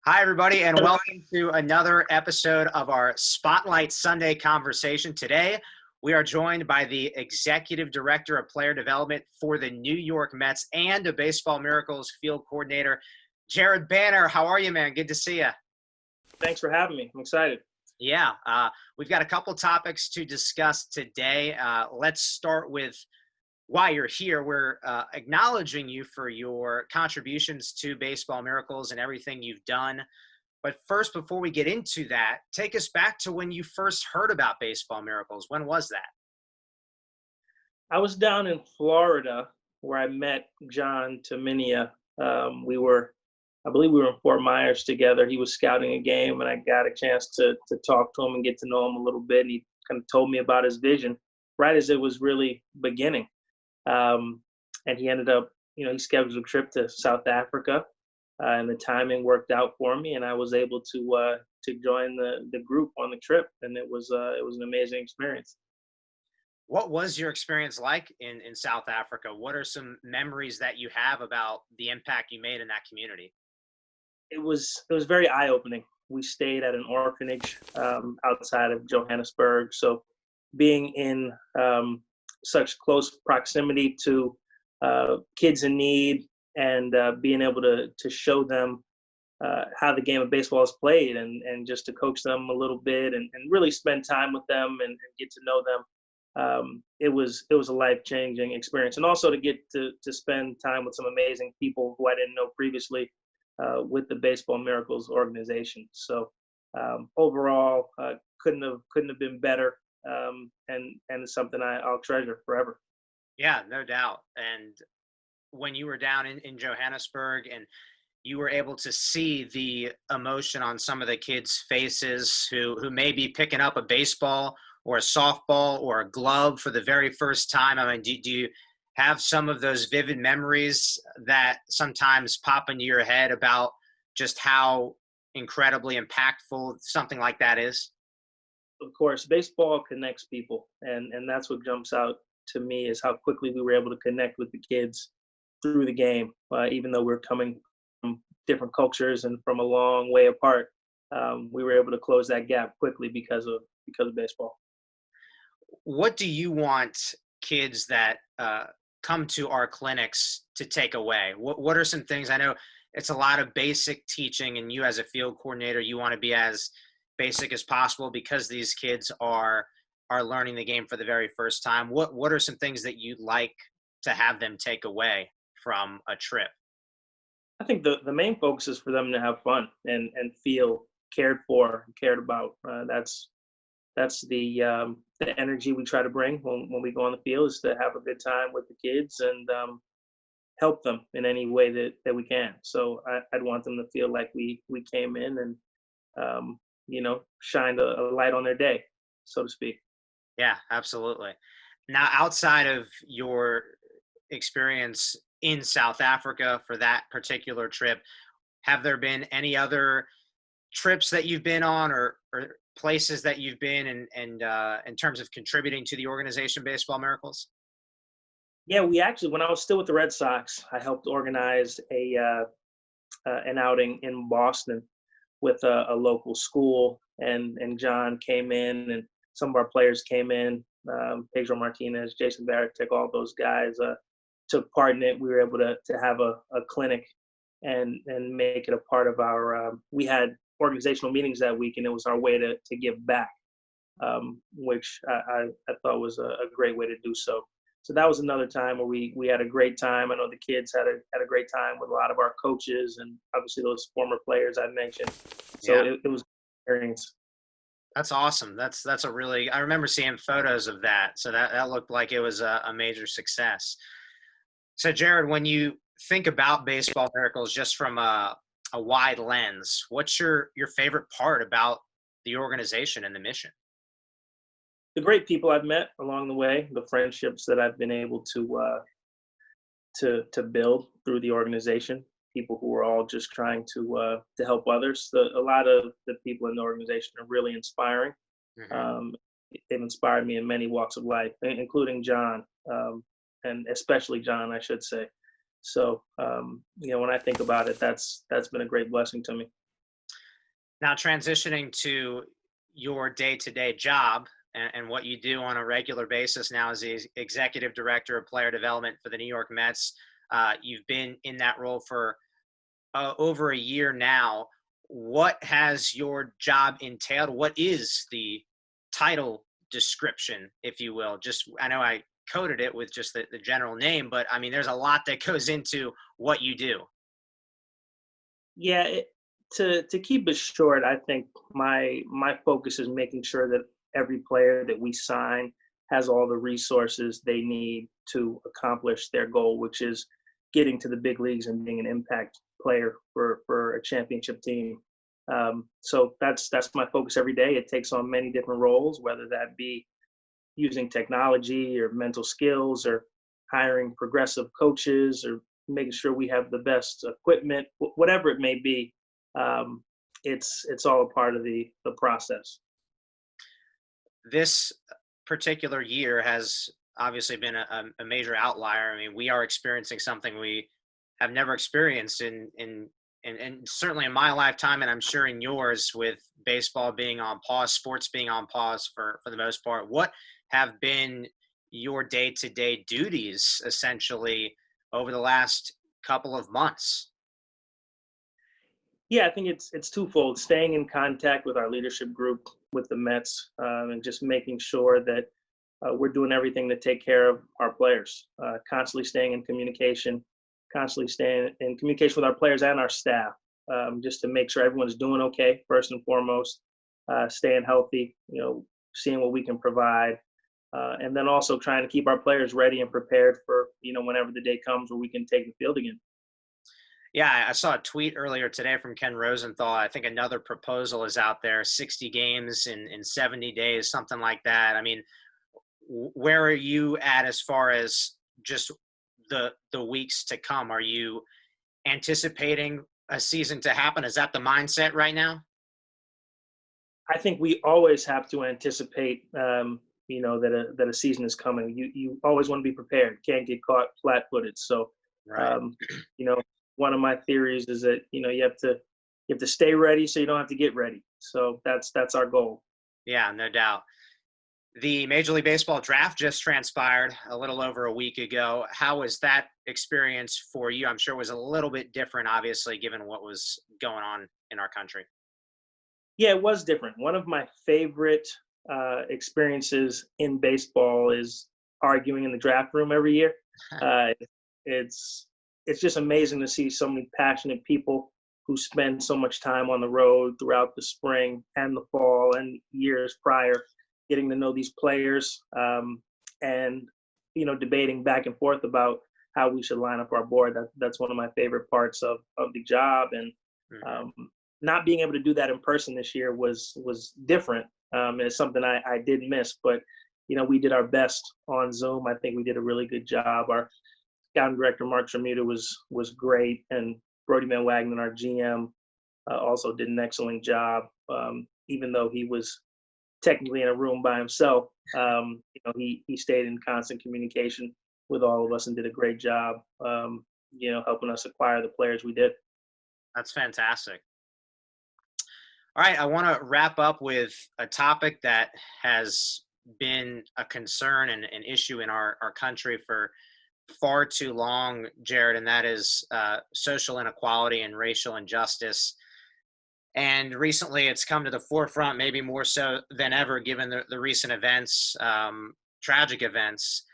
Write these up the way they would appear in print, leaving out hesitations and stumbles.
Hi, everybody, and welcome to another episode of our Spotlight Sunday conversation. Today, we are joined by the Executive Director of Player Development for the New York Mets and a Baseball Miracles field coordinator, Jared Banner. How are you, man? Good to see you. Thanks for having me. I'm excited. Yeah, we've got a couple topics to discuss today. Let's start with why you're here. We're acknowledging you for your contributions to Baseball Miracles and everything you've done. But first, before we get into that, take us back to when you first heard about Baseball Miracles. When was that? I was down in Florida where I met John Taminia. I believe we were in Fort Myers together. He was scouting a game, and I got a chance to talk to him and get to know him a little bit. And he kind of told me about his vision right as it was really beginning. And he ended up, he scheduled a trip to South Africa, and the timing worked out for me, and I was able to join the group on the trip, and it was an amazing experience. What was your experience like in South Africa? What are some memories that you have about the impact you made in that community? It was very eye opening. We stayed at an orphanage outside of Johannesburg, so being in such close proximity to kids in need and being able to show them how the game of baseball is played and just to coach them a little bit and really spend time with them and get to know them. It was a life-changing experience, and also to get to spend time with some amazing people who I didn't know previously with the Baseball Miracles organization. So overall, couldn't have been better, and it's something I'll treasure forever. Yeah, no doubt. And when you were down in Johannesburg and you were able to see the emotion on some of the kids' faces who may be picking up a baseball or a softball or a glove for the very first time. I mean, do you have some of those vivid memories that sometimes pop into your head about just how incredibly impactful something like that is? Of course, baseball connects people, and that's what jumps out to me is how quickly we were able to connect with the kids through the game, even though we're coming from different cultures and from a long way apart. We were able to close that gap quickly because of baseball. What do you want kids that come to our clinics to take away? What are some things? I know it's a lot of basic teaching, and you as a field coordinator, you want to be as basic as possible because these kids are learning the game for the very first time. What are some things that you'd like to have them take away from a trip? I think the main focus is for them to have fun and feel cared for, and cared about. That's the energy we try to bring when we go on the field, is to have a good time with the kids and help them in any way that we can. So I'd want them to feel like we came in and shined a light on their day, so to speak. Yeah, absolutely. Now, outside of your experience in South Africa for that particular trip, have there been any other trips that you've been on or places that you've been and in terms of contributing to the organization Baseball Miracles? Yeah, we actually, when I was still with the Red Sox, I helped organize an outing in Boston with a local school, and John came in, and some of our players came in. Pedro Martinez, Jason Varitek, all those guys took part in it. We were able to have a clinic and make it a part of our. We had organizational meetings that week, and it was our way to give back, which I thought was a great way to do so. So that was another time where we had a great time. I know the kids had a great time with a lot of our coaches and obviously those former players I mentioned. So Yeah, it was an experience. that's awesome. That's a really, I remember seeing photos of that. So that looked like it was a major success. So Jared, when you think about Baseball Miracles just from a wide lens, what's your favorite part about the organization and the mission? The great people I've met along the way, the friendships that I've been able to build through the organization, people who are all just trying to help others. A lot of the people in the organization are really inspiring. Hmm. Um, they've inspired me in many walks of life, including John, and especially John, I should say. So, when I think about it, that's been a great blessing to me. Now, transitioning to your day-to-day job and what you do on a regular basis now as the executive director of player development for the New York Mets. You've been in that role for over a year now. What has your job entailed? What is the title description, if you will? Just, I know I coded it with just the general name, but I mean, there's a lot that goes into what you do. Yeah, to keep it short, I think my focus is making sure that every player that we sign has all the resources they need to accomplish their goal, which is getting to the big leagues and being an impact player for a championship team. So that's my focus every day. It takes on many different roles, whether that be using technology or mental skills or hiring progressive coaches or making sure we have the best equipment, whatever it may be. Um, it's all a part of the process. This particular year has obviously been a major outlier. I mean, we are experiencing something we have never experienced and certainly in my lifetime, and I'm sure in yours, with baseball being on pause, sports being on pause for the most part. What have been your day-to-day duties essentially over the last couple of months? Yeah, I think it's twofold: staying in contact with our leadership group, with the Mets, and just making sure that we're doing everything to take care of our players. Constantly staying in communication, constantly staying in communication with our players and our staff, just to make sure everyone's doing okay first and foremost, staying healthy. Seeing what we can provide, and then also trying to keep our players ready and prepared for whenever the day comes where we can take the field again. Yeah, I saw a tweet earlier today from Ken Rosenthal. I think another proposal is out there, 60 games in 70 days, something like that. I mean, where are you at as far as just the weeks to come? Are you anticipating a season to happen? Is that the mindset right now? I think we always have to anticipate, that a season is coming. You always want to be prepared. Can't get caught flat-footed. So, Right. um, you know, one of my theories is that you have to stay ready so you don't have to get ready. So that's our goal. Yeah, no doubt. The Major League Baseball draft just transpired a little over a week ago. How was that experience for you? I'm sure it was a little bit different, obviously, given what was going on in our country. Yeah, it was different. One of my favorite experiences in baseball is arguing in the draft room every year. Uh, it's it's just amazing to see so many passionate people who spend so much time on the road throughout the spring and the fall and years prior, getting to know these players, and debating back and forth about how we should line up our board. That's one of my favorite parts of the job, and Mhm. um, not being able to do that in person this year was different. It's something I did miss, but we did our best on Zoom. I think we did a really good job. Our scouting director Mark Tremuta was great, and Brody Van Wagenen, our GM, also did an excellent job. Even though he was technically in a room by himself, he stayed in constant communication with all of us and did a great job. Helping us acquire the players we did. That's fantastic. All right, I want to wrap up with a topic that has been a concern and an issue in our country for far too long, Jared, and that is social inequality and racial injustice. And recently it's come to the forefront, maybe more so than ever, given the recent events, tragic events.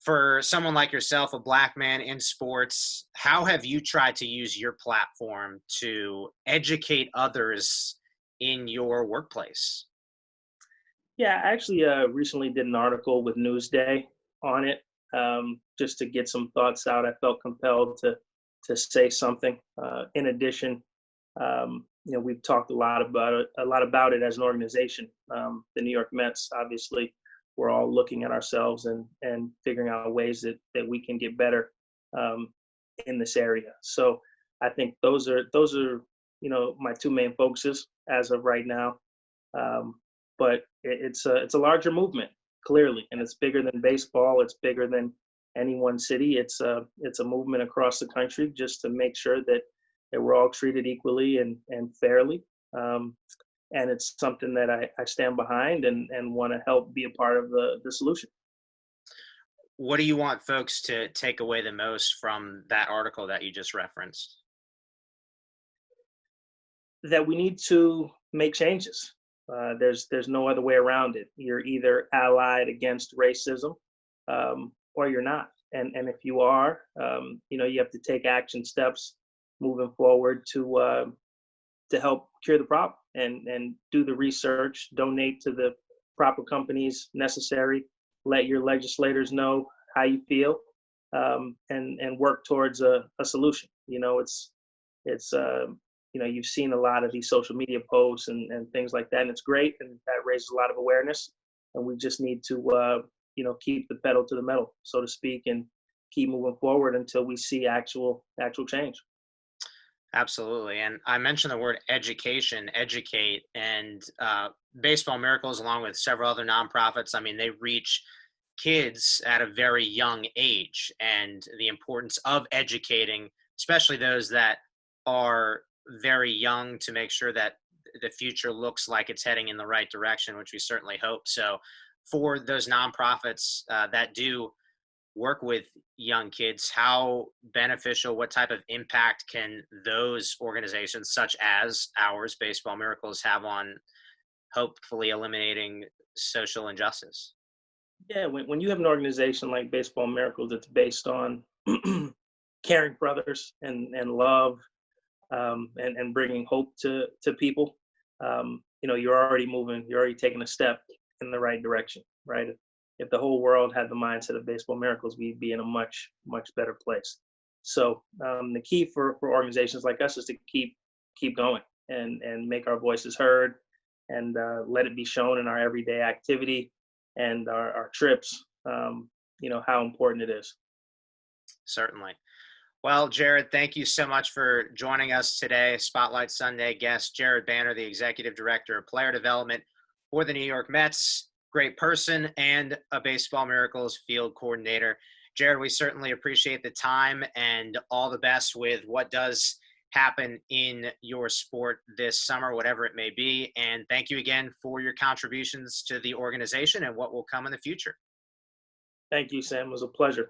For someone like yourself, a black man in sports, how have you tried to use your platform to educate others in your workplace? Yeah, I actually recently did an article with Newsday on it, just to get some thoughts out. I felt compelled to say something. In addition, we've talked a lot about it as an organization. The New York Mets, obviously, we're all looking at ourselves and figuring out ways that we can get better, um, in this area. So I think those are my two main focuses as of right now. Um, but it's a larger movement, clearly, and it's bigger than baseball. It's bigger than any one city. It's a movement across the country just to make sure that we're all treated equally and fairly. And it's something that I stand behind and want to help be a part of the solution. What do you want folks to take away the most from that article that you just referenced? That we need to make changes. There's no other way around it. You're either allied against racism, or you're not. And if you are, you have to take action steps moving forward to help cure the problem and do the research, donate to the proper companies necessary, let your legislators know how you feel, and work towards a solution. It's you've seen a lot of these social media posts and things like that, and it's great, and that raises a lot of awareness. And we just need to keep the pedal to the metal, so to speak, and keep moving forward until we see actual change. Absolutely. And I mentioned the word education, educate, and Baseball Miracles, along with several other nonprofits, I mean, they reach kids at a very young age, and the importance of educating, especially those that are very young, to make sure that the future looks like it's heading in the right direction, which we certainly hope. So for those nonprofits that do work with young kids, how beneficial, what type of impact can those organizations such as ours, Baseball Miracles, have on hopefully eliminating social injustice? Yeah, when you have an organization like Baseball Miracles that's based on caring for others and love, and bringing hope to people, you're already taking a step in the right direction, right? If the whole world had the mindset of Baseball Miracles, we'd be in a much better place. So the key for organizations like us is to keep going and make our voices heard, and let it be shown in our everyday activity and our trips. How important it is. Certainly. Well, Jared, thank you so much for joining us today. Spotlight Sunday guest, Jared Banner, the Executive Director of Player Development for the New York Mets. Great person and a Baseball Miracles field coordinator. Jared, we certainly appreciate the time, and all the best with what does happen in your sport this summer, whatever it may be. And thank you again for your contributions to the organization and what will come in the future. Thank you, Sam. It was a pleasure.